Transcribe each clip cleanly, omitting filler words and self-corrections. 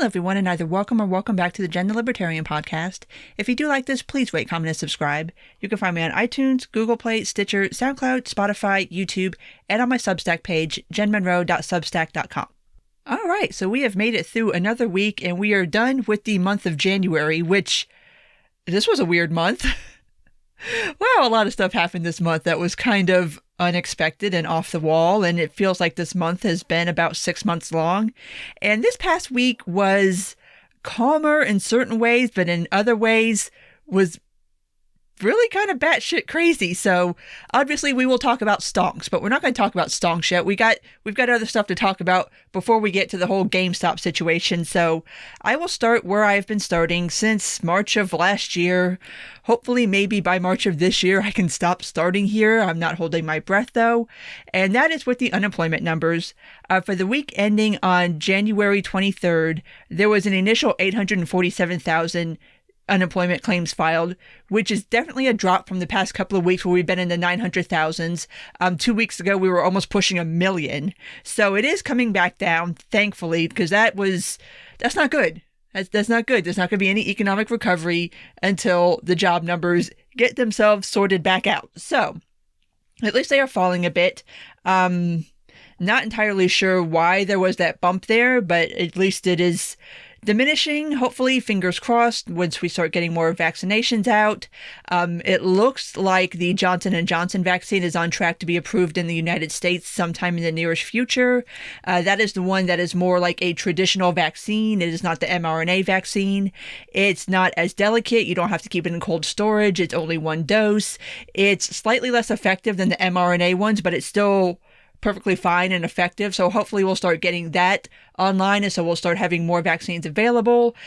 Hello, everyone, and either welcome or welcome back to the Jen the Libertarian podcast. If you do like this, please rate, comment, and subscribe. You can find me on iTunes, Google Play, Stitcher, SoundCloud, Spotify, YouTube, and on my Substack page, jenmonroe.substack.com. All right, so we have made it through another week, and we are done with the month of January, which, this was a weird month. Wow, a lot of stuff happened this month that was kind of unexpected and off the wall, and it feels like this month has been about 6 months long. And this past week was calmer in certain ways, but in other ways was really kind of batshit crazy. So obviously we will talk about stonks, but we're not going to talk about stonks yet. We've got other stuff to talk about before we get to the whole GameStop situation. So I will start where I've been starting since March of last year. Hopefully maybe by March of this year I can stop starting here. I'm not holding my breath though. And that is with the unemployment numbers. For the week ending on January 23rd, there was an initial 847,000 unemployment claims filed, which is definitely a drop from the past couple of weeks where we've been in the 900,000s. 2 weeks ago, we were almost pushing 1 million. So it is coming back down, thankfully, because that's not good. That's not good. There's not going to be any economic recovery until the job numbers get themselves sorted back out. So at least they are falling a bit. Not entirely sure why there was that bump there, but at least it is diminishing, hopefully, fingers crossed, once we start getting more vaccinations out. It looks like the Johnson & Johnson vaccine is on track to be approved in the United States sometime in the nearest future. That is the one that is more like a traditional vaccine. It is not the mRNA vaccine. It's not as delicate. You don't have to keep it in cold storage. It's only one dose. It's slightly less effective than the mRNA ones, but it's still perfectly fine and effective. So hopefully we'll start getting that online, and so we'll start having more vaccines available.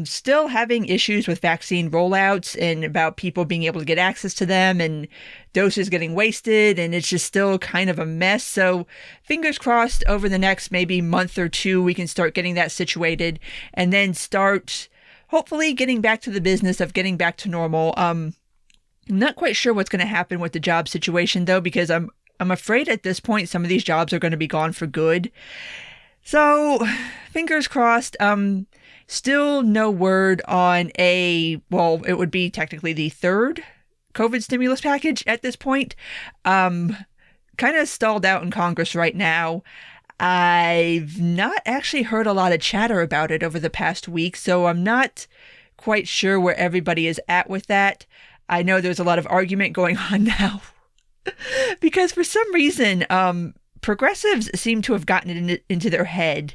Still having issues with vaccine rollouts and about people being able to get access to them and doses getting wasted, and it's just still kind of a mess. So fingers crossed over the next maybe month or two we can start getting that situated and then start hopefully getting back to the business of getting back to normal. I'm not quite sure what's going to happen with the job situation though, because I'm afraid at this point some of these jobs are going to be gone for good. So, fingers crossed. Still no word on it would be technically the third COVID stimulus package at this point. Kind of stalled out in Congress right now. I've not actually heard a lot of chatter about it over the past week, so I'm not quite sure where everybody is at with that. I know there's a lot of argument going on now. Because for some reason, progressives seem to have gotten it into their head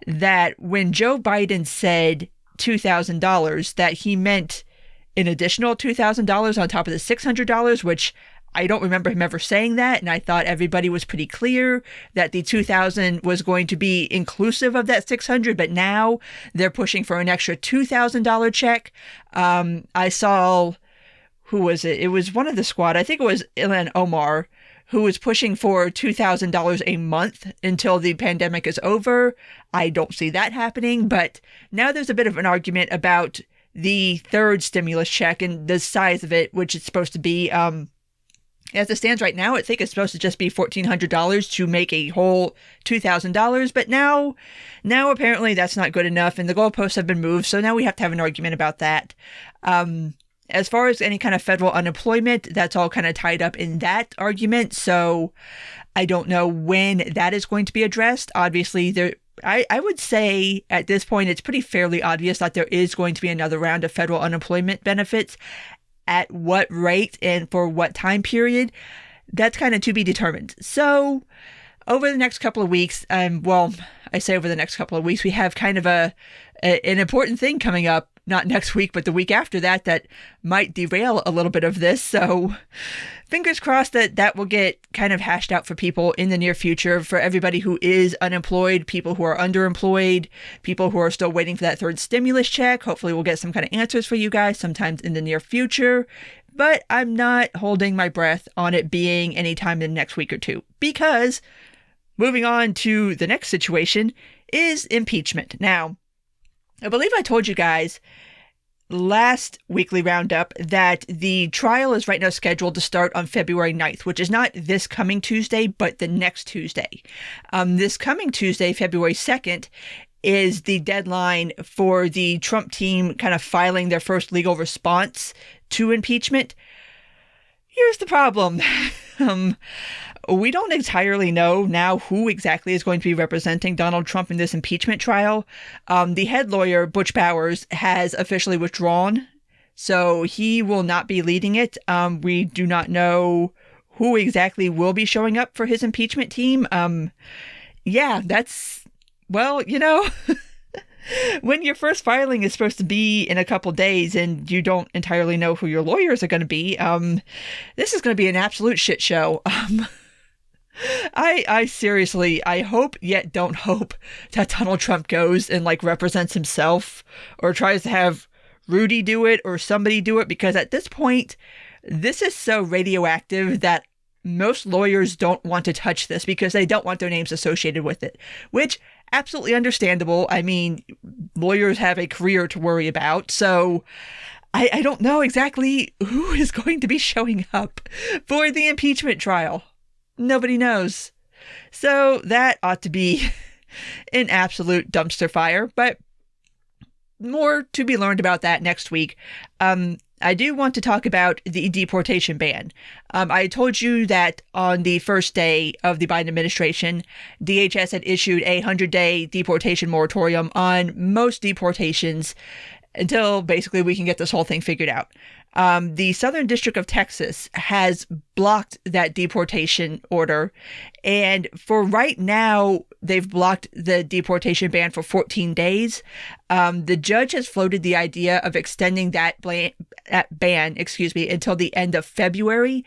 that when Joe Biden said $2,000, that he meant an additional $2,000 on top of the $600, which I don't remember him ever saying that. And I thought everybody was pretty clear that the $2,000 was going to be inclusive of that $600. But now they're pushing for an extra $2,000 check. I saw... who was it? It was one of the squad. I think it was Ilhan Omar, who was pushing for $2,000 a month until the pandemic is over. I don't see that happening, but now there's a bit of an argument about the third stimulus check and the size of it, which it's supposed to be. As it stands right now, I think it's supposed to just be $1,400 to make a whole $2,000, but now apparently that's not good enough, and the goalposts have been moved, so now we have to have an argument about that. As far as any kind of federal unemployment, that's all kind of tied up in that argument. So I don't know when that is going to be addressed. Obviously, I would say at this point, it's pretty fairly obvious that there is going to be another round of federal unemployment benefits. At what rate and for what time period, that's kind of to be determined. So over the next couple of weeks, I say over the next couple of weeks, we have kind of an important thing coming up. Not next week, but the week after that might derail a little bit of this. So fingers crossed that will get kind of hashed out for people in the near future, for everybody who is unemployed, people who are underemployed, people who are still waiting for that third stimulus check. Hopefully we'll get some kind of answers for you guys sometimes in the near future. But I'm not holding my breath on it being anytime in the next week or two, because moving on to the next situation is impeachment. Now, I believe I told you guys last weekly roundup that the trial is right now scheduled to start on February 9th, which is not this coming Tuesday, but the next Tuesday. This coming Tuesday, February 2nd, is the deadline for the Trump team kind of filing their first legal response to impeachment. Here's the problem. We don't entirely know now who exactly is going to be representing Donald Trump in this impeachment trial. The head lawyer, Butch Bowers, has officially withdrawn, so he will not be leading it. We do not know who exactly will be showing up for his impeachment team. Yeah, that's, well, when your first filing is supposed to be in a couple days and you don't entirely know who your lawyers are going to be, this is going to be an absolute shit show. I seriously, I hope yet don't hope that Donald Trump goes and represents himself or tries to have Rudy do it or somebody do it, because at this point, this is so radioactive that most lawyers don't want to touch this because they don't want their names associated with it, which absolutely understandable. I mean, lawyers have a career to worry about, so I don't know exactly who is going to be showing up for the impeachment trial. Nobody knows. So that ought to be an absolute dumpster fire, but more to be learned about that next week. I do want to talk about the deportation ban. I told you that on the first day of the Biden administration, DHS had issued a 100-day deportation moratorium on most deportations until basically we can get this whole thing figured out. The Southern District of Texas has blocked that deportation order. And for right now, they've blocked the deportation ban for 14 days. The judge has floated the idea of extending that ban, until the end of February.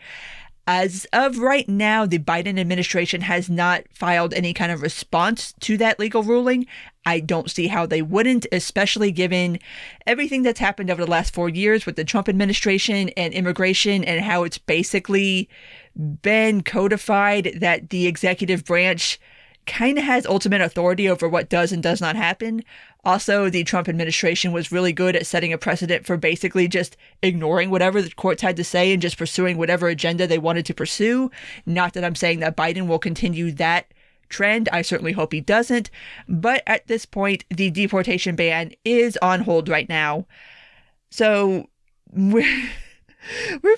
As of right now, the Biden administration has not filed any kind of response to that legal ruling. I don't see how they wouldn't, especially given everything that's happened over the last 4 years with the Trump administration and immigration, and how it's basically been codified that the executive branch kind of has ultimate authority over what does and does not happen. Also, the Trump administration was really good at setting a precedent for basically just ignoring whatever the courts had to say and just pursuing whatever agenda they wanted to pursue. Not that I'm saying that Biden will continue that trend. I certainly hope he doesn't. But at this point, the deportation ban is on hold right now. So we're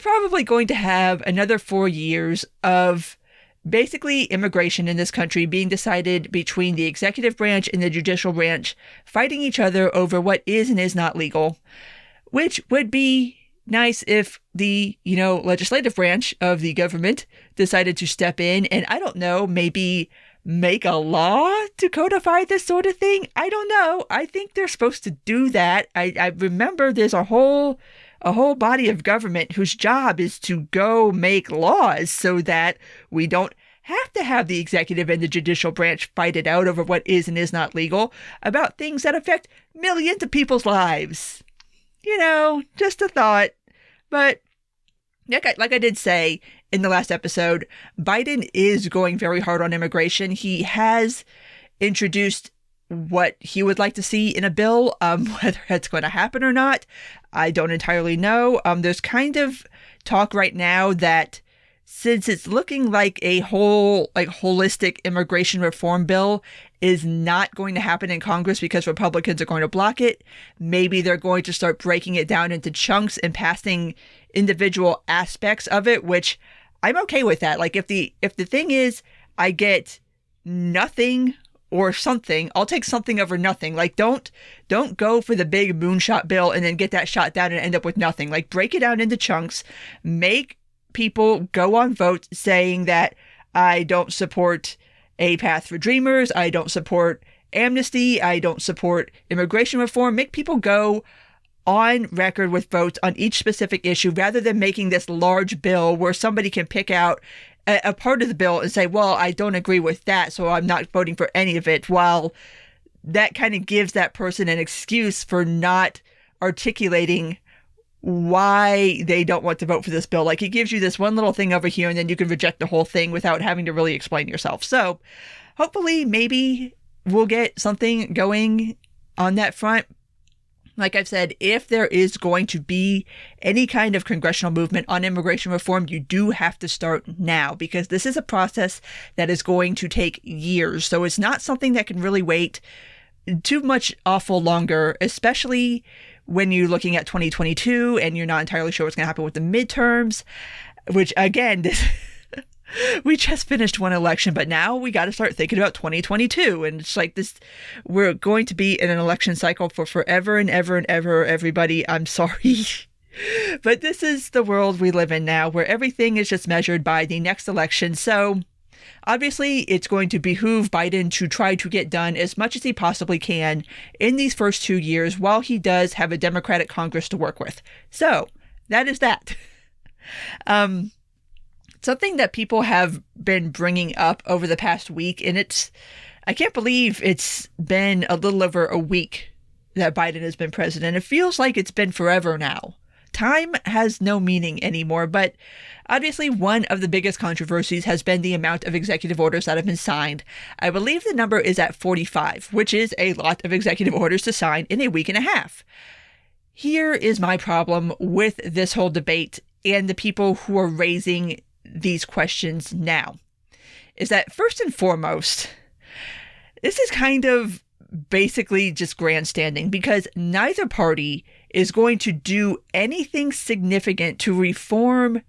probably going to have another 4 years of basically immigration in this country being decided between the executive branch and the judicial branch, fighting each other over what is and is not legal, which would be nice if the, legislative branch of the government decided to step in and, I don't know, maybe make a law to codify this sort of thing. I don't know. I think they're supposed to do that. I remember there's a whole body of government whose job is to go make laws so that we don't have to have the executive and the judicial branch fight it out over what is and is not legal about things that affect millions of people's lives. Just a thought. But like I did say in the last episode, Biden is going very hard on immigration. He has introduced what he would like to see in a bill. Whether that's going to happen or not, I don't entirely know. There's kind of talk right now that since it's looking like a whole holistic immigration reform bill is not going to happen in Congress because Republicans are going to block it, maybe they're going to start breaking it down into chunks and passing individual aspects of it, which I'm okay with that. If the thing is I get nothing or something, I'll take something over nothing. Don't go for the big moonshot bill and then get that shot down and end up with nothing. Break it down into chunks, make people go on votes saying that I don't support a path for dreamers, I don't support amnesty, I don't support immigration reform. Make people go on record with votes on each specific issue rather than making this large bill where somebody can pick out a part of the bill and say, well, I don't agree with that, so I'm not voting for any of it, while that kind of gives that person an excuse for not articulating why they don't want to vote for this bill. It gives you this one little thing over here and then you can reject the whole thing without having to really explain yourself. So hopefully maybe we'll get something going on that front. Like I've said, if there is going to be any kind of congressional movement on immigration reform, you do have to start now, because this is a process that is going to take years. So it's not something that can really wait too much awful longer, especially when you're looking at 2022 and you're not entirely sure what's going to happen with the midterms, which again, we just finished one election, but now we got to start thinking about 2022. And it's like this, we're going to be in an election cycle for forever and ever and ever, everybody. I'm sorry. But this is the world we live in now, where everything is just measured by the next election. So obviously, it's going to behoove Biden to try to get done as much as he possibly can in these first 2 years while he does have a Democratic Congress to work with. So that is that. Something that people have been bringing up over the past week, and I can't believe it's been a little over a week that Biden has been president. It feels like it's been forever now. Time has no meaning anymore, but obviously one of the biggest controversies has been the amount of executive orders that have been signed. I believe the number is at 45, which is a lot of executive orders to sign in a week and a half. Here is my problem with this whole debate and the people who are raising these questions now, is that first and foremost, this is kind of basically just grandstanding, because neither party is going to do anything significant to reform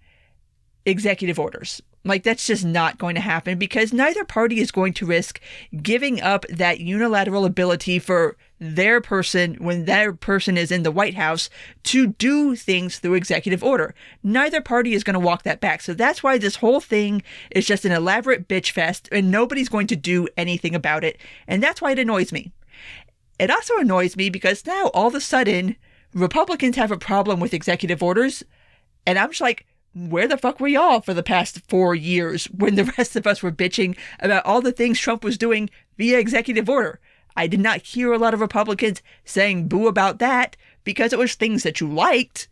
executive orders. Like, that's just not going to happen, because neither party is going to risk giving up that unilateral ability for their person, when their person is in the White House, to do things through executive order. Neither party is going to walk that back. So that's why this whole thing is just an elaborate bitch fest, and nobody's going to do anything about it. And that's why it annoys me. It also annoys me because now all of a sudden Republicans have a problem with executive orders. And I'm just like, where the fuck were y'all for the past 4 years when the rest of us were bitching about all the things Trump was doing via executive order? I did not hear a lot of Republicans saying boo about that, because it was things that you liked.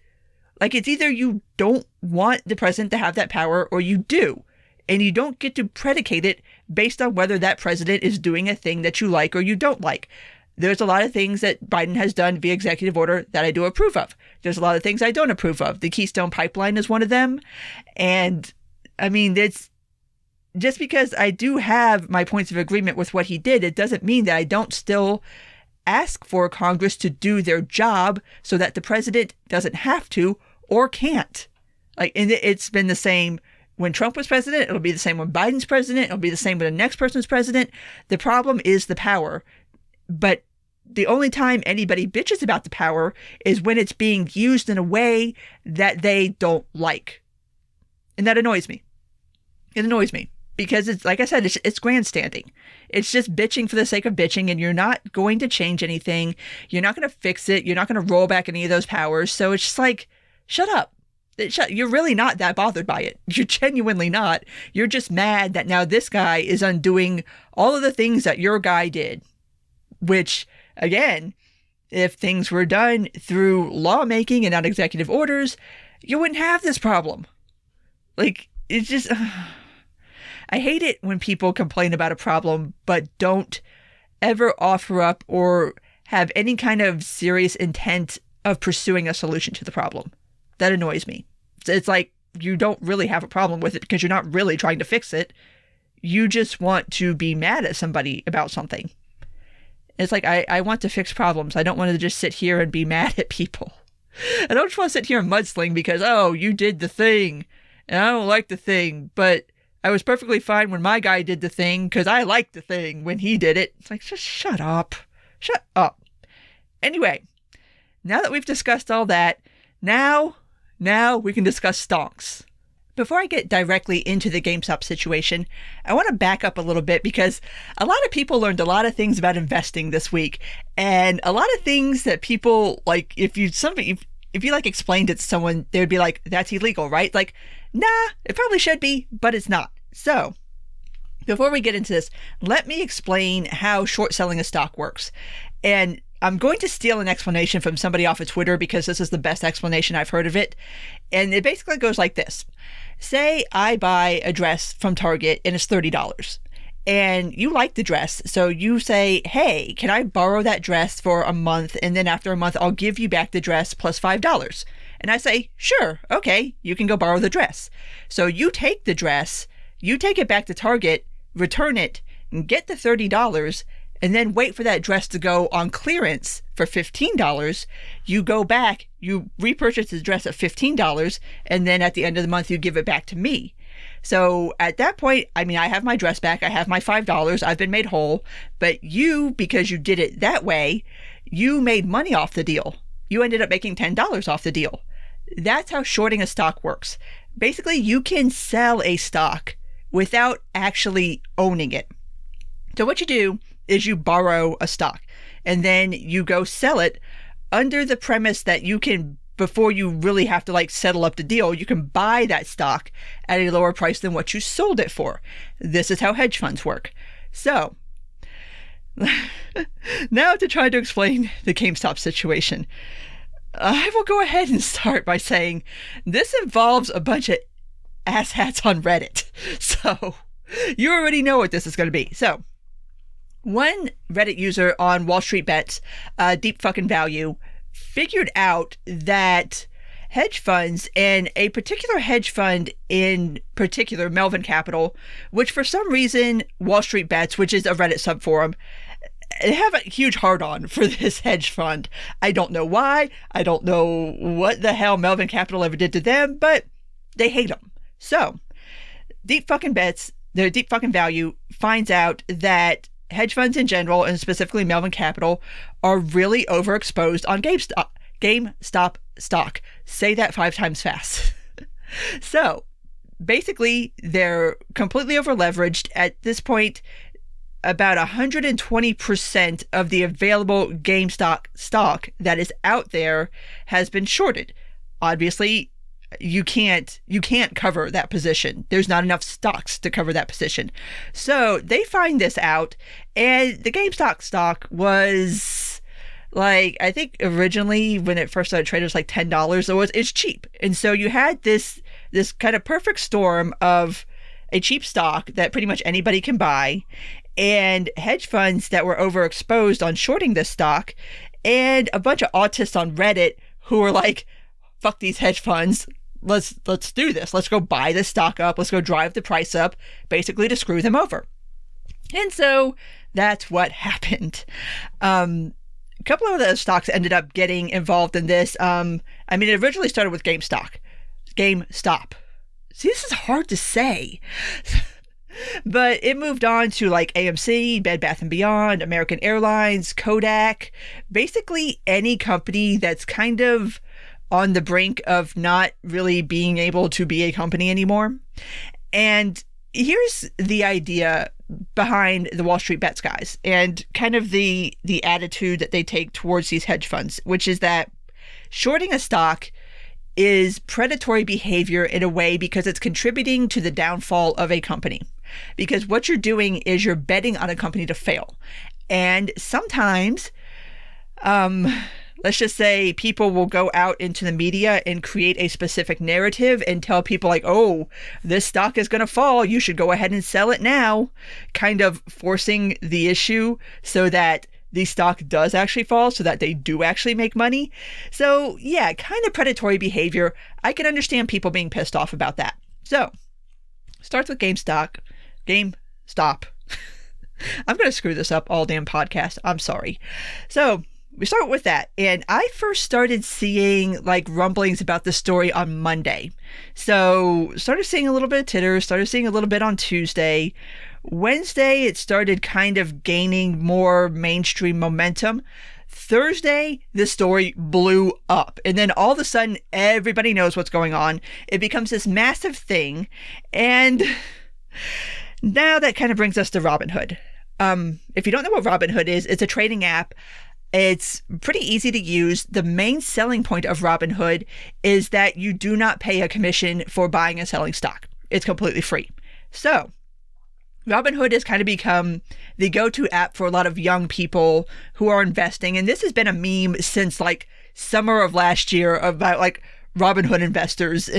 Like, it's either you don't want the president to have that power or you do. And you don't get to predicate it based on whether that president is doing a thing that you like or you don't like. There's a lot of things that Biden has done via executive order that I do approve of. There's a lot of things I don't approve of. The Keystone Pipeline is one of them. And I mean, it's just because I do have my points of agreement with what he did, it doesn't mean that I don't still ask for Congress to do their job so that the president doesn't have to or can't. Like, and it's been the same when Trump was president. It'll be the same when Biden's president. It'll be the same when the next person's president. The problem is the power. But the only time anybody bitches about the power is when it's being used in a way that they don't like. And that annoys me. It annoys me because it's, like I said, it's grandstanding. It's just bitching for the sake of bitching, and you're not going to change anything. You're not going to fix it. You're not going to roll back any of those powers. So it's just like, shut up. You're really not that bothered by it. You're genuinely not. You're just mad that now this guy is undoing all of the things that your guy did. Which, again, if things were done through lawmaking and not executive orders, you wouldn't have this problem. Like, it's just, I hate it when people complain about a problem, but don't ever offer up or have any kind of serious intent of pursuing a solution to the problem. That annoys me. It's like you don't really have a problem with it because you're not really trying to fix it. You just want to be mad at somebody about something. It's like, I want to fix problems. I don't want to just sit here and be mad at people. I don't just want to sit here and mudsling because, oh, you did the thing, and I don't like the thing, but I was perfectly fine when my guy did the thing because I liked the thing when he did it. It's like, just shut up. Shut up. Anyway, now that we've discussed all that, now we can discuss stonks. Before I get directly into the GameStop situation, I want to back up a little bit because a lot of people learned a lot of things about investing this week, and a lot of things that people, like, if you like explained it to someone, they would be like, that's illegal, right? Like, nah, it probably should be, but it's not. So before we get into this, let me explain how short selling a stock works. And I'm going to steal an explanation from somebody off of Twitter because this is the best explanation I've heard of it. And it basically goes like this. Say I buy a dress from Target and it's $30. And you like the dress, so you say, hey, can I borrow that dress for a month? And then after a month, I'll give you back the dress plus $5. And I say, sure, okay, you can go borrow the dress. So you take the dress, you take it back to Target, return it, and get the $30, and then wait for that dress to go on clearance for $15. You go back, you repurchase the dress at $15, and then at the end of the month, you give it back to me. So at that point, I mean, I have my dress back. I have my $5. I've been made whole. But you, because you did it that way, you made money off the deal. You ended up making $10 off the deal. That's how shorting a stock works. Basically, you can sell a stock without actually owning it. So what you do is you borrow a stock and then you go sell it under the premise that you can, before you really have to like settle up the deal, you can buy that stock at a lower price than what you sold it for. This is how hedge funds work. So now to try to explain the GameStop situation, I will go ahead and start by saying this involves a bunch of asshats on Reddit. So you already know what this is going to be. So one Reddit user on Wall Street Bets, Deep Fucking Value, figured out that hedge funds, and a particular hedge fund in particular, Melvin Capital, which for some reason Wall Street Bets, which is a Reddit subforum, they have a huge hard-on for this hedge fund. I don't know why. I don't know what the hell Melvin Capital ever did to them, but they hate them. So Deep Fucking Bets, their Deep Fucking Value, finds out that hedge funds in general, and specifically Melvin Capital, are really overexposed on GameStop stock. Say that 5 times fast. So basically, they're completely over-leveraged. At this point, about 120% of the available GameStop stock that is out there has been shorted. Obviously, you can't cover that position. There's not enough stocks to cover that position. So they find this out, and the GameStop stock was like, I think originally when it first started trading, it was like $10. So it's cheap. And so you had this kind of perfect storm of a cheap stock that pretty much anybody can buy, and hedge funds that were overexposed on shorting this stock, and a bunch of autists on Reddit who were like, fuck these hedge funds. Let's do this. Let's go buy this stock up. Let's go drive the price up, basically to screw them over. And so that's what happened. A couple of the stocks ended up getting involved in this. It originally started with GameStop. See, this is hard to say. But it moved on to like AMC, Bed Bath & Beyond, American Airlines, Kodak, basically any company that's kind of on the brink of not really being able to be a company anymore. And here's the idea behind the Wall Street Bets guys, and kind of the attitude that they take towards these hedge funds, which is that shorting a stock is predatory behavior in a way because it's contributing to the downfall of a company. Because what you're doing is you're betting on a company to fail. And sometimes, let's just say people will go out into the media and create a specific narrative and tell people like, oh, this stock is going to fall. You should go ahead and sell it now, kind of forcing the issue so that the stock does actually fall, so that they do actually make money. So yeah, kind of predatory behavior. I can understand people being pissed off about that. So starts with GameStop. I'm going to screw this up all damn podcast. I'm sorry. So we start with that. And I first started seeing like rumblings about this story on Monday. So started seeing a little bit of titter, started seeing a little bit on Tuesday. Wednesday, it started kind of gaining more mainstream momentum. Thursday, the story blew up. And then all of a sudden, everybody knows what's going on. It becomes this massive thing. And now that kind of brings us to Robinhood. If you don't know what Robinhood is, it's a trading app. It's pretty easy to use. The main selling point of Robinhood is that you do not pay a commission for buying and selling stock. It's completely free. So Robinhood has kind of become the go-to app for a lot of young people who are investing. And this has been a meme since like summer of last year about like Robinhood investors.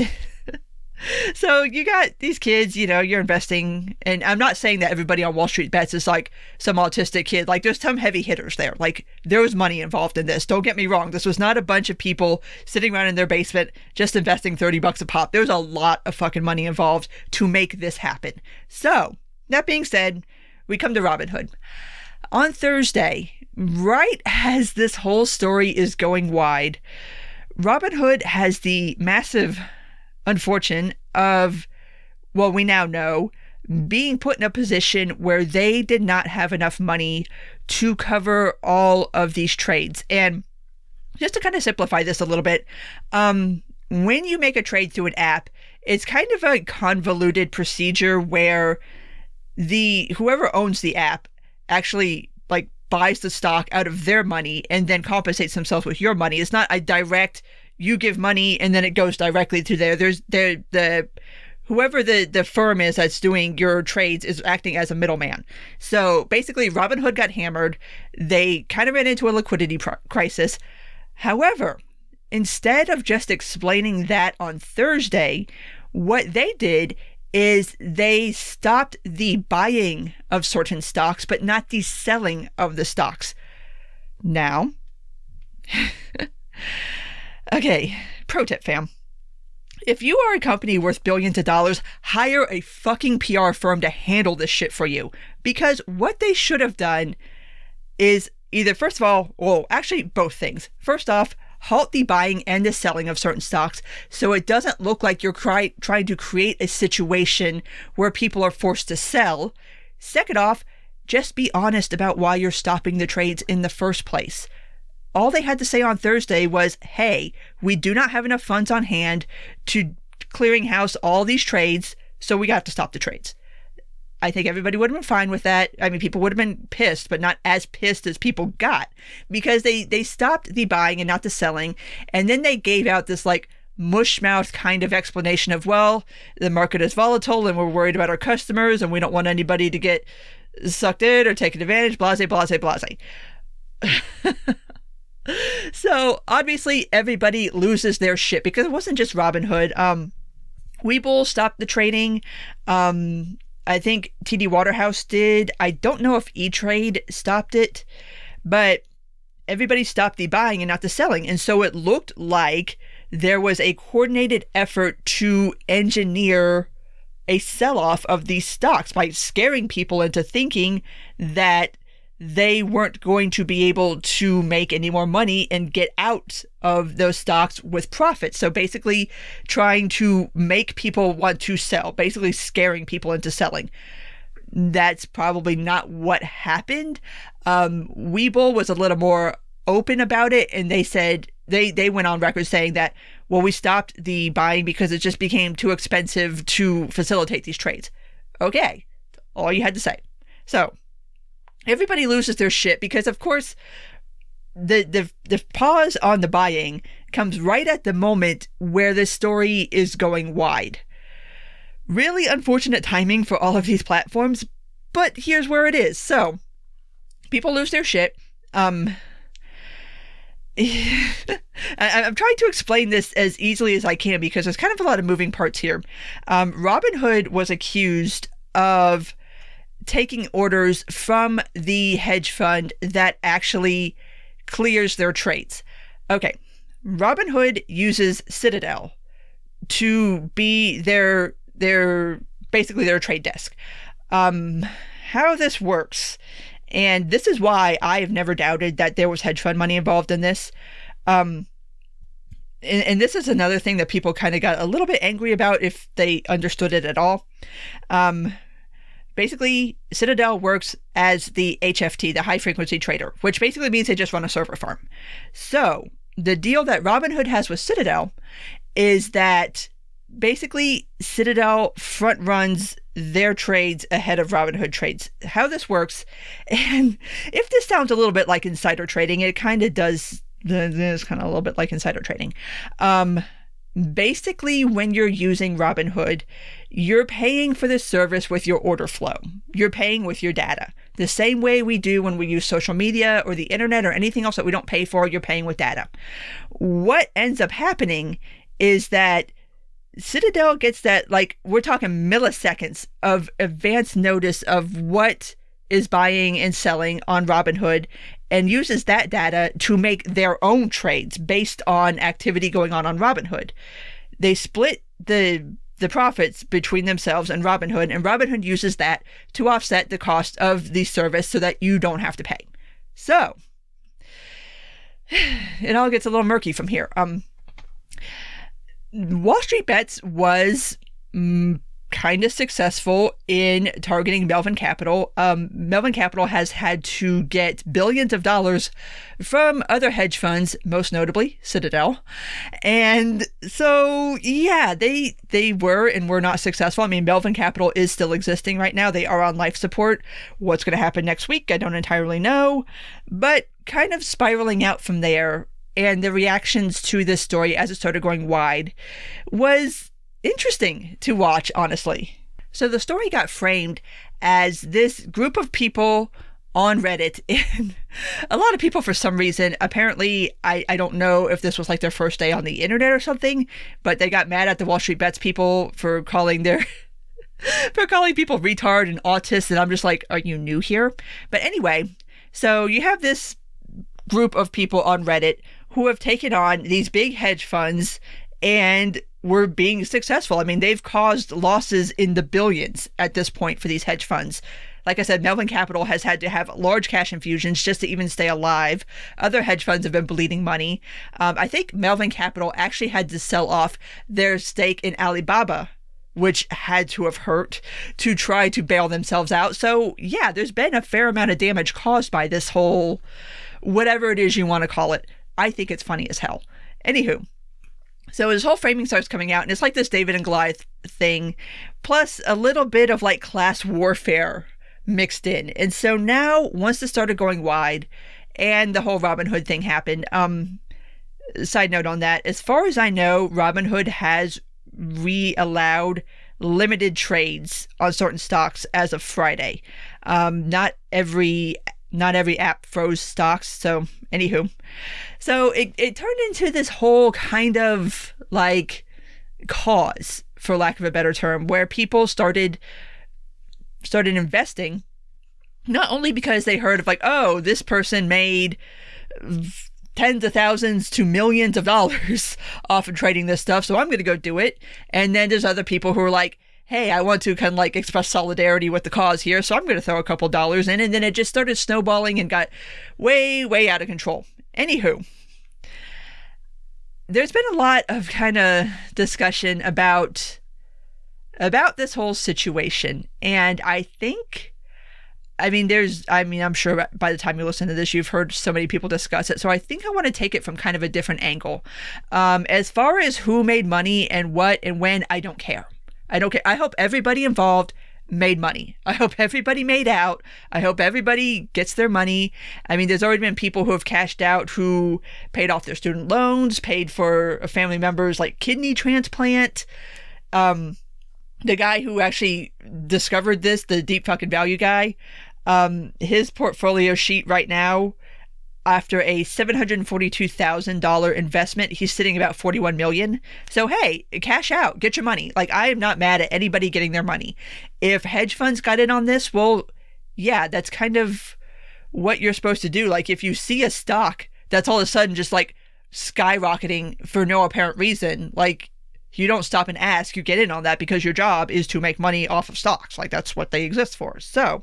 So you got these kids, you know, you're investing, and I'm not saying that everybody on Wall Street Bets is like some autistic kid. Like there's some heavy hitters there. Like there was money involved in this. Don't get me wrong. This was not a bunch of people sitting around in their basement just investing $30 a pop. There was a lot of fucking money involved to make this happen. So that being said, we come to Robinhood. On Thursday, right as this whole story is going wide, Robinhood has the massive unfortune of, well, we now know, being put in a position where they did not have enough money to cover all of these trades. And just to kind of simplify this a little bit, when you make a trade through an app, it's kind of a convoluted procedure where whoever owns the app actually like buys the stock out of their money and then compensates themselves with your money. It's not a direct, you give money and then it goes directly to whoever the firm is that's doing your trades is acting as a middleman. So basically, Robinhood got hammered. They kind of ran into a liquidity crisis. However, instead of just explaining that on Thursday, what they did is they stopped the buying of certain stocks, but not the selling of the stocks. Now, okay, pro tip, fam. If you are a company worth billions of dollars, hire a fucking PR firm to handle this shit for you. Because what they should have done is either, first of all, well, actually both things. First off, halt the buying and the selling of certain stocks so it doesn't look like you're trying to create a situation where people are forced to sell. Second off, just be honest about why you're stopping the trades in the first place. All they had to say on Thursday was, hey, we do not have enough funds on hand to clearinghouse all these trades, so we got to stop the trades. I think everybody would have been fine with that. I mean, people would have been pissed, but not as pissed as people got, because they stopped the buying and not the selling, and then they gave out this like mushmouth kind of explanation of, well, the market is volatile and we're worried about our customers and we don't want anybody to get sucked in or taken advantage, blase, blase, blase. So obviously everybody loses their shit because it wasn't just Robinhood. Webull stopped the trading. I think TD Waterhouse did. I don't know if E-Trade stopped it, but everybody stopped the buying and not the selling. And so it looked like there was a coordinated effort to engineer a sell-off of these stocks by scaring people into thinking that they weren't going to be able to make any more money and get out of those stocks with profit. So basically trying to make people want to sell, basically scaring people into selling. That's probably not what happened. Webull was a little more open about it, and they said, they went on record saying that, well, we stopped the buying because it just became too expensive to facilitate these trades. Okay, all you had to say. So everybody loses their shit because, of course, the pause on the buying comes right at the moment where this story is going wide. Really unfortunate timing for all of these platforms, but here's where it is. So, people lose their shit. I'm trying to explain this as easily as I can because there's kind of a lot of moving parts here. Robinhood was accused of taking orders from the hedge fund that actually clears their trades. Okay, Robinhood uses Citadel to be their basically their trade desk. How this works, and this is why I have never doubted that there was hedge fund money involved in this. And this is another thing that people kind of got a little bit angry about if they understood it at all. Basically, Citadel works as the HFT, the high frequency trader, which basically means they just run a server farm. So the deal that Robinhood has with Citadel is that basically Citadel front runs their trades ahead of Robinhood trades. How this works, and if this sounds a little bit like insider trading, it kind of does. It's kind of a little bit like insider trading. Basically, when you're using Robinhood, you're paying for the service with your order flow. You're paying with your data. The same way we do when we use social media or the internet or anything else that we don't pay for, you're paying with data. What ends up happening is that Citadel gets that, like, we're talking milliseconds of advance notice of what is buying and selling on Robinhood and uses that data to make their own trades based on activity going on Robinhood. They split the the profits between themselves and Robinhood, and Robinhood uses that to offset the cost of the service so that you don't have to pay. So it all gets a little murky from here. Wall Street Bets was kind of successful in targeting Melvin Capital. Melvin Capital has had to get billions of dollars from other hedge funds, most notably Citadel. And so, yeah, they were and were not successful. I mean, Melvin Capital is still existing right now. They are on life support. What's going to happen next week, I don't entirely know. But kind of spiraling out from there, and the reactions to this story as it started going wide was interesting to watch, honestly. So the story got framed as this group of people on Reddit, and a lot of people, for some reason, apparently, I don't know if this was like their first day on the internet or something, but they got mad at the Wall Street Bets people for calling people retard and autists, and I'm just like, are you new here? But anyway, so you have this group of people on Reddit who have taken on these big hedge funds and were being successful. I mean, they've caused losses in the billions at this point for these hedge funds. Like I said, Melvin Capital has had to have large cash infusions just to even stay alive. Other hedge funds have been bleeding money. I think Melvin Capital actually had to sell off their stake in Alibaba, which had to have hurt, to try to bail themselves out. So yeah, there's been a fair amount of damage caused by this whole, whatever it is you want to call it. I think it's funny as hell. Anywho, so this whole framing starts coming out, and it's like this David and Goliath thing, plus a little bit of like class warfare mixed in. And so now, once this started going wide, and the whole Robinhood thing happened, side note on that, as far as I know, Robinhood has re-allowed limited trades on certain stocks as of Friday. Not every app froze stocks. So anywho, so it turned into this whole kind of like cause, for lack of a better term, where people started investing, not only because they heard of like, oh, this person made tens of thousands to millions of dollars off of trading this stuff, so I'm going to go do it. And then there's other people who are like, hey, I want to kind of like express solidarity with the cause here, so I'm going to throw a couple dollars in. And then it just started snowballing and got way, way out of control. Anywho, there's been a lot of kind of discussion about this whole situation. And I think, I'm sure by the time you listen to this, you've heard so many people discuss it. So I think I want to take it from kind of a different angle. As far as who made money and what and when, I don't care. I hope everybody involved made money. I hope everybody made out. I hope everybody gets their money. I mean, there's already been people who have cashed out, who paid off their student loans, paid for a family member's like kidney transplant. The guy who actually discovered this, the deep fucking value guy, his portfolio sheet right now, after a $742,000 investment, he's sitting about $41 million. So, hey, cash out, get your money. Like, I am not mad at anybody getting their money. If hedge funds got in on this, well, yeah, that's kind of what you're supposed to do. Like, if you see a stock that's all of a sudden just like skyrocketing for no apparent reason, like, you don't stop and ask, you get in on that because your job is to make money off of stocks. Like, that's what they exist for. So,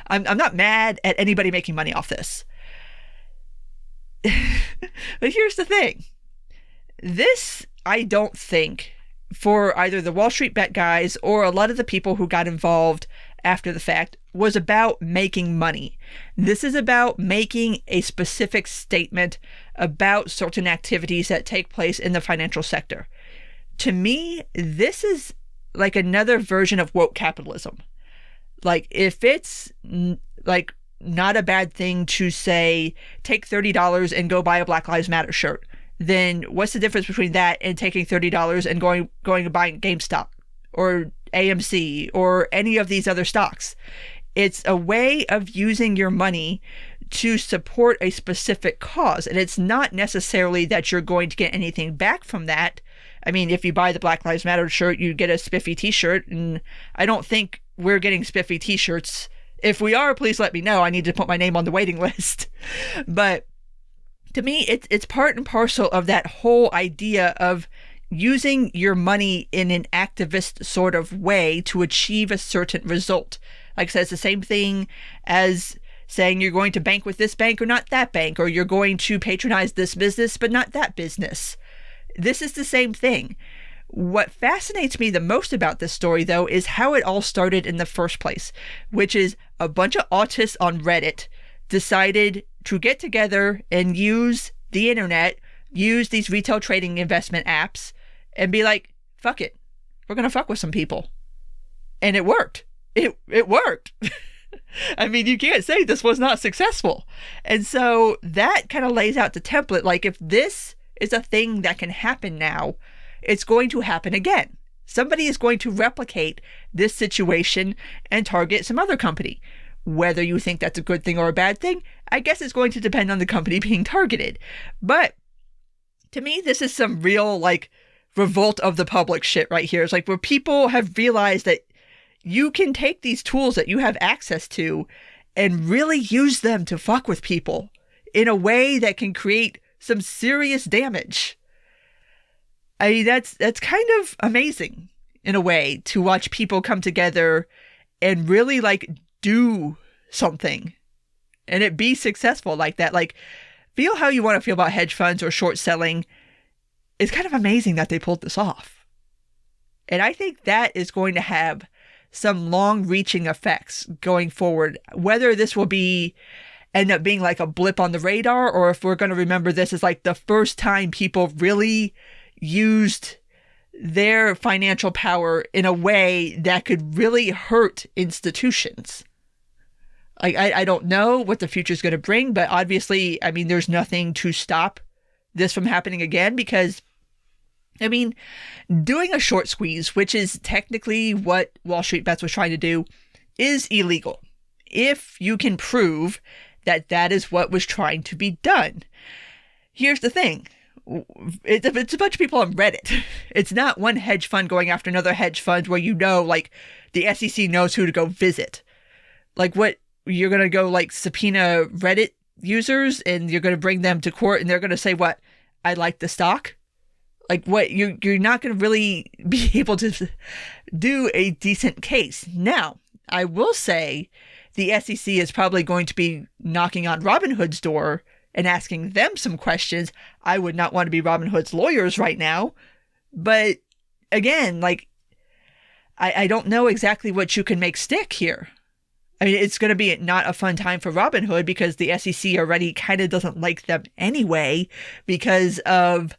I'm not mad at anybody making money off this. But here's the thing. This, I don't think, for either the Wall Street Bet guys or a lot of the people who got involved after the fact, was about making money. This is about making a specific statement about certain activities that take place in the financial sector. To me, this is like another version of woke capitalism. Like, if it's like not a bad thing to say, take $30 and go buy a Black Lives Matter shirt, then what's the difference between that and taking $30 and going and buying GameStop or AMC or any of these other stocks? It's a way of using your money to support a specific cause. And it's not necessarily that you're going to get anything back from that. I mean, if you buy the Black Lives Matter shirt, you get a spiffy t-shirt. And I don't think we're getting spiffy t-shirts. If we are, please let me know. I need to put my name on the waiting list. But to me, it's part and parcel of that whole idea of using your money in an activist sort of way to achieve a certain result. Like I said, it's the same thing as saying you're going to bank with this bank or not that bank, or you're going to patronize this business but not that business. This is the same thing. What fascinates me the most about this story, though, is how it all started in the first place, which is a bunch of autists on Reddit decided to get together and use the internet, use these retail trading investment apps, and be like, fuck it, we're going to fuck with some people. And it worked. It worked. I mean, you can't say this was not successful. And so that kind of lays out the template. Like, if this is a thing that can happen now, it's going to happen again. Somebody is going to replicate this situation and target some other company. Whether you think that's a good thing or a bad thing, I guess it's going to depend on the company being targeted. But to me, this is some real, like, revolt of the public shit right here. It's like where people have realized that you can take these tools that you have access to and really use them to fuck with people in a way that can create some serious damage. I mean, that's kind of amazing in a way to watch people come together and really, like, do something and it be successful like that. Like, feel how you want to feel about hedge funds or short selling. It's kind of amazing that they pulled this off. And I think that is going to have some long-reaching effects going forward, whether this will end up being like a blip on the radar, or if we're going to remember this as like the first time people really used their financial power in a way that could really hurt institutions. I don't know what the future is going to bring, but obviously, I mean, there's nothing to stop this from happening again, because, I mean, doing a short squeeze, which is technically what Wall Street Bets was trying to do, is illegal if you can prove that that is what was trying to be done. Here's the thing. It's a bunch of people on Reddit. It's not one hedge fund going after another hedge fund where, you know, like, the SEC knows who to go visit. Like, what, you're going to go, like, subpoena Reddit users and you're going to bring them to court and they're going to say, what, I like the stock? Like, what, you're not going to really be able to do a decent case. Now, I will say the SEC is probably going to be knocking on Robinhood's door and asking them some questions. I would not want to be Robinhood's lawyers right now. But again, like, I don't know exactly what you can make stick here. I mean, it's going to be not a fun time for Robinhood because the SEC already kind of doesn't like them anyway because of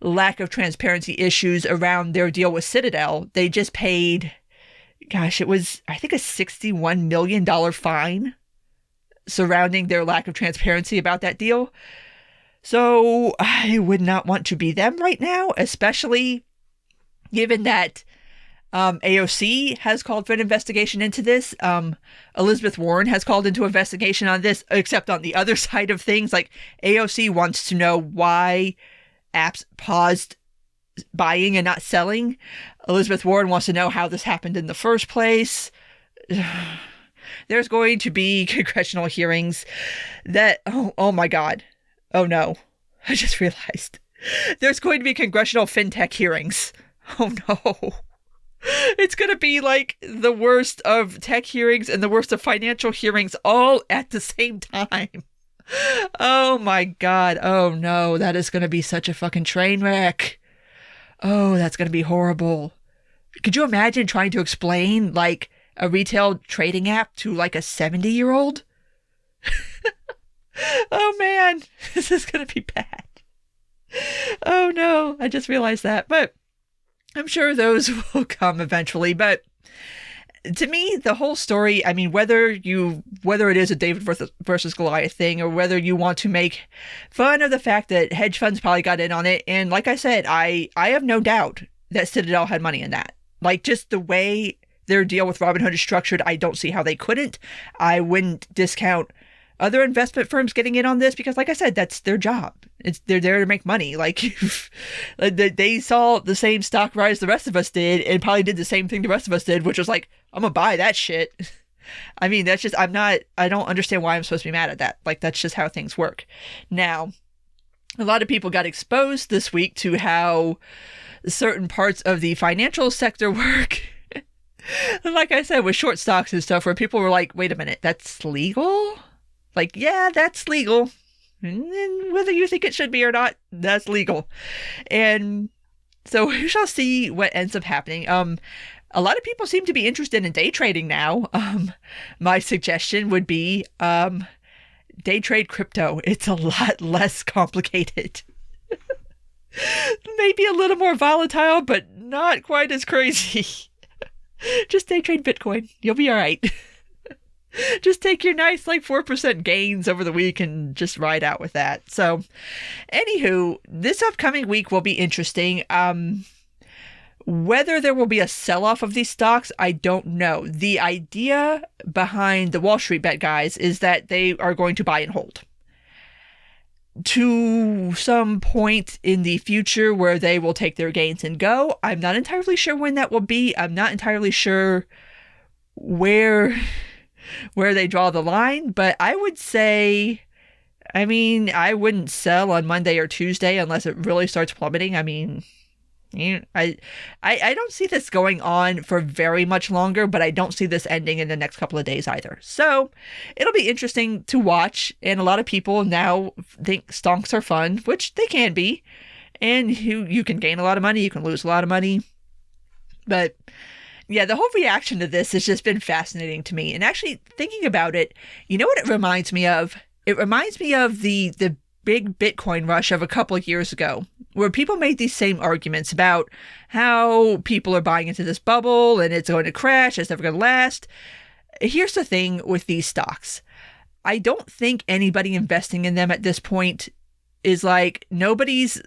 lack of transparency issues around their deal with Citadel. They just paid, gosh, it was, I think, a $61 million fine surrounding their lack of transparency about that deal. So I would not want to be them right now, especially given that AOC has called for an investigation into this. Elizabeth Warren has called into investigation on this, except on the other side of things. Like, AOC wants to know why apps paused buying and not selling. Elizabeth Warren wants to know how this happened in the first place. There's going to be congressional hearings that, oh my God. Oh no. I just realized. There's going to be congressional fintech hearings. Oh no. It's going to be like the worst of tech hearings and the worst of financial hearings all at the same time. Oh my God. Oh no. That is going to be such a fucking train wreck. Oh, that's going to be horrible. Could you imagine trying to explain, like, a retail trading app to, like, a 70-year-old? Oh man, this is going to be bad. Oh no, I just realized that. But I'm sure those will come eventually. But to me, the whole story, I mean, whether it is a David versus Goliath thing, or whether you want to make fun of the fact that hedge funds probably got in on it. And like I said, I have no doubt that Citadel had money in that. Like, just the way their deal with Robinhood is structured, I don't see how they couldn't. I wouldn't discount other investment firms getting in on this because, like I said, that's their job. They're there to make money. Like, they saw the same stock rise the rest of us did and probably did the same thing the rest of us did, which was like, I'm gonna buy that shit. I mean, that's just, I don't understand why I'm supposed to be mad at that. Like, that's just how things work. Now, a lot of people got exposed this week to how certain parts of the financial sector work. Like I said, with short stocks and stuff, where people were like, wait a minute, that's legal? Like, yeah, that's legal. And whether you think it should be or not, that's legal. And so we shall see what ends up happening. A lot of people seem to be interested in day trading now. My suggestion would be day trade crypto. It's a lot less complicated. Maybe a little more volatile, but not quite as crazy. Just day trade Bitcoin. You'll be all right. Just take your nice 4% gains over the week and just ride out with that. So, anywho, this upcoming week will be interesting. Whether there will be a sell-off of these stocks, I don't know. The idea behind the Wall Street Bet guys is that they are going to buy and hold to some point in the future where they will take their gains and go. I'm not entirely sure when that will be. I'm not entirely sure where they draw the line, but I would say, I wouldn't sell on Monday or Tuesday unless it really starts plummeting. I don't see this going on for very much longer, but I don't see this ending in the next couple of days either. So it'll be interesting to watch. And a lot of people now think stonks are fun, which they can be. And you can gain a lot of money, you can lose a lot of money. But yeah, the whole reaction to this has just been fascinating to me. And actually thinking about it, you know what it reminds me of? It reminds me of the big Bitcoin rush of a couple of years ago, where people made these same arguments about how people are buying into this bubble and it's going to crash, it's never going to last. Here's the thing with these stocks. I don't think anybody investing in them at this point is nobody's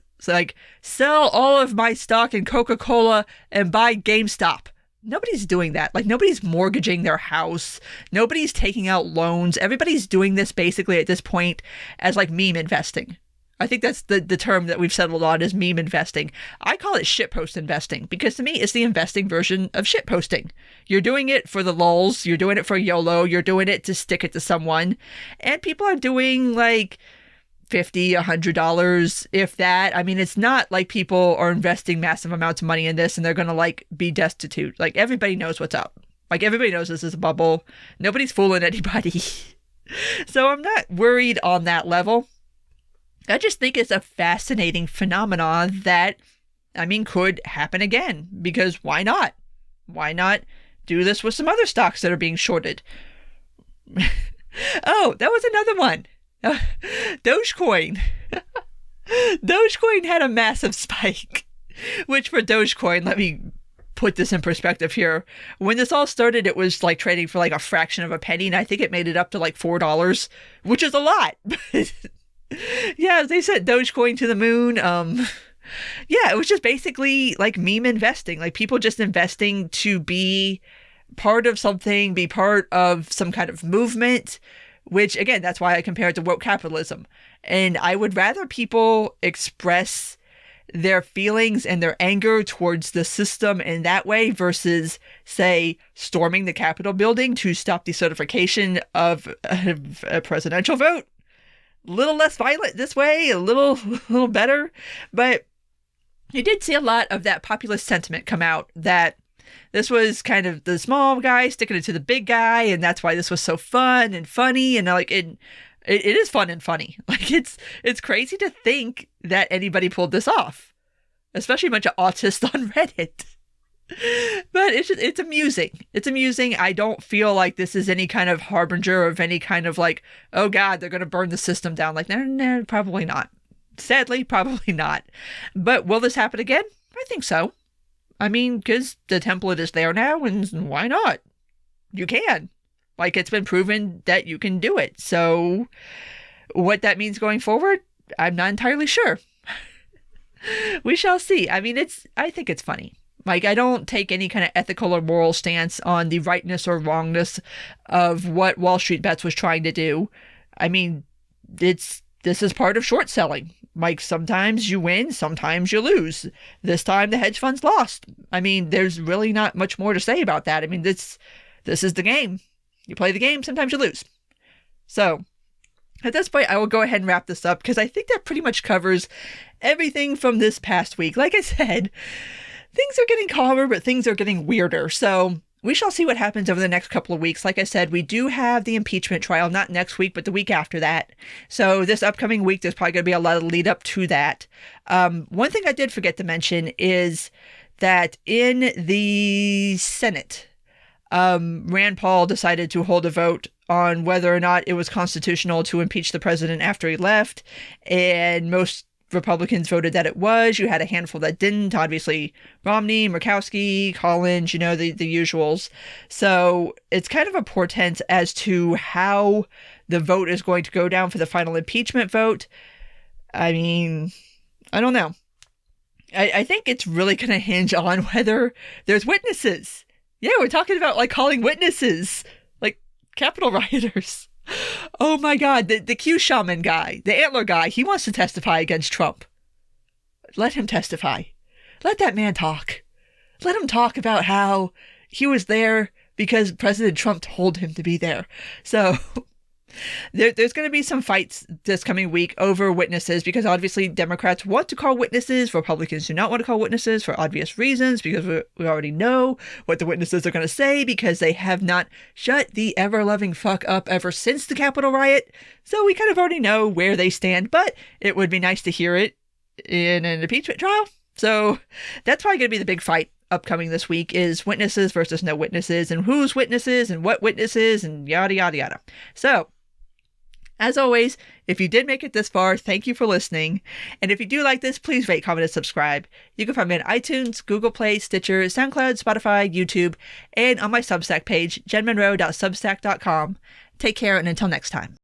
sell all of my stock in Coca-Cola and buy GameStop. Nobody's doing that. Nobody's mortgaging their house. Nobody's taking out loans. Everybody's doing this basically at this point as meme investing. I think that's the term that we've settled on, is meme investing. I call it shitpost investing because to me it's the investing version of shitposting. You're doing it for the lulz. You're doing it for YOLO. You're doing it to stick it to someone. And people are doing $50, $100, if that. It's not like people are investing massive amounts of money in this and they're going to be destitute. Everybody knows what's up. Everybody knows this is a bubble. Nobody's fooling anybody. So I'm not worried on that level. I just think it's a fascinating phenomenon that, could happen again, because why not? Why not do this with some other stocks that are being shorted? Oh, that was another one. Dogecoin. Dogecoin had a massive spike, which for Dogecoin, let me put this in perspective here. When this all started, it was trading for a fraction of a penny, and I think it made it up to $4, which is a lot. Yeah, they sent Dogecoin to the moon. Yeah, it was just basically meme investing, people just investing to be part of something, be part of some kind of movement. Which, again, that's why I compare it to woke capitalism. And I would rather people express their feelings and their anger towards the system in that way versus, say, storming the Capitol building to stop the certification of a presidential vote. A little less violent this way, a little better. But you did see a lot of that populist sentiment come out that this was kind of the small guy sticking it to the big guy, and that's why this was so fun and funny. And it is fun and funny. It's crazy to think that anybody pulled this off, especially a bunch of autists on Reddit. But it's amusing. It's amusing. I don't feel like this is any kind of harbinger of any kind of oh God, they're going to burn the system down. No, probably not. Sadly, probably not. But will this happen again? I think so. Because the template is there now, and why not? You can. It's been proven that you can do it. So what that means going forward, I'm not entirely sure. We shall see. I think it's funny. I don't take any kind of ethical or moral stance on the rightness or wrongness of what Wall Street Bets was trying to do. This is part of short selling. Sometimes you win, sometimes you lose. This time the hedge funds lost. There's really not much more to say about that. This is the game. You play the game, sometimes you lose. So At this point, I will go ahead and wrap this up because I think that pretty much covers everything from this past week. Like I said, things are getting calmer, but things are getting weirder. So we shall see what happens over the next couple of weeks. Like I said, we do have the impeachment trial, not next week, but the week after that. So this upcoming week, there's probably going to be a lot of lead up to that. One thing I did forget to mention is that in the Senate, Rand Paul decided to hold a vote on whether or not it was constitutional to impeach the president after he left, and most Republicans voted that it was. You had a handful that didn't, obviously Romney, Murkowski, Collins, the usuals. So it's kind of a portent as to how the vote is going to go down for the final impeachment vote. I mean, I don't know. I think it's really going to hinge on whether there's witnesses. Yeah, we're talking about like calling witnesses, like Capitol rioters. Oh my God, the Q shaman guy, the antler guy, he wants to testify against Trump. Let him testify. Let that man talk. Let him talk about how he was there because President Trump told him to be there. So there's going to be some fights this coming week over witnesses because obviously Democrats want to call witnesses. Republicans do not want to call witnesses for obvious reasons because we already know what the witnesses are going to say because they have not shut the ever-loving fuck up ever since the Capitol riot. So we kind of already know where they stand, but it would be nice to hear it in an impeachment trial. So that's probably going to be the big fight upcoming this week is witnesses versus no witnesses and who's witnesses and what witnesses and yada, yada, yada. So as always, if you did make it this far, thank you for listening. And if you do like this, please rate, comment, and subscribe. You can find me on iTunes, Google Play, Stitcher, SoundCloud, Spotify, YouTube, and on my Substack page, jenmonroe.substack.com. Take care, and until next time.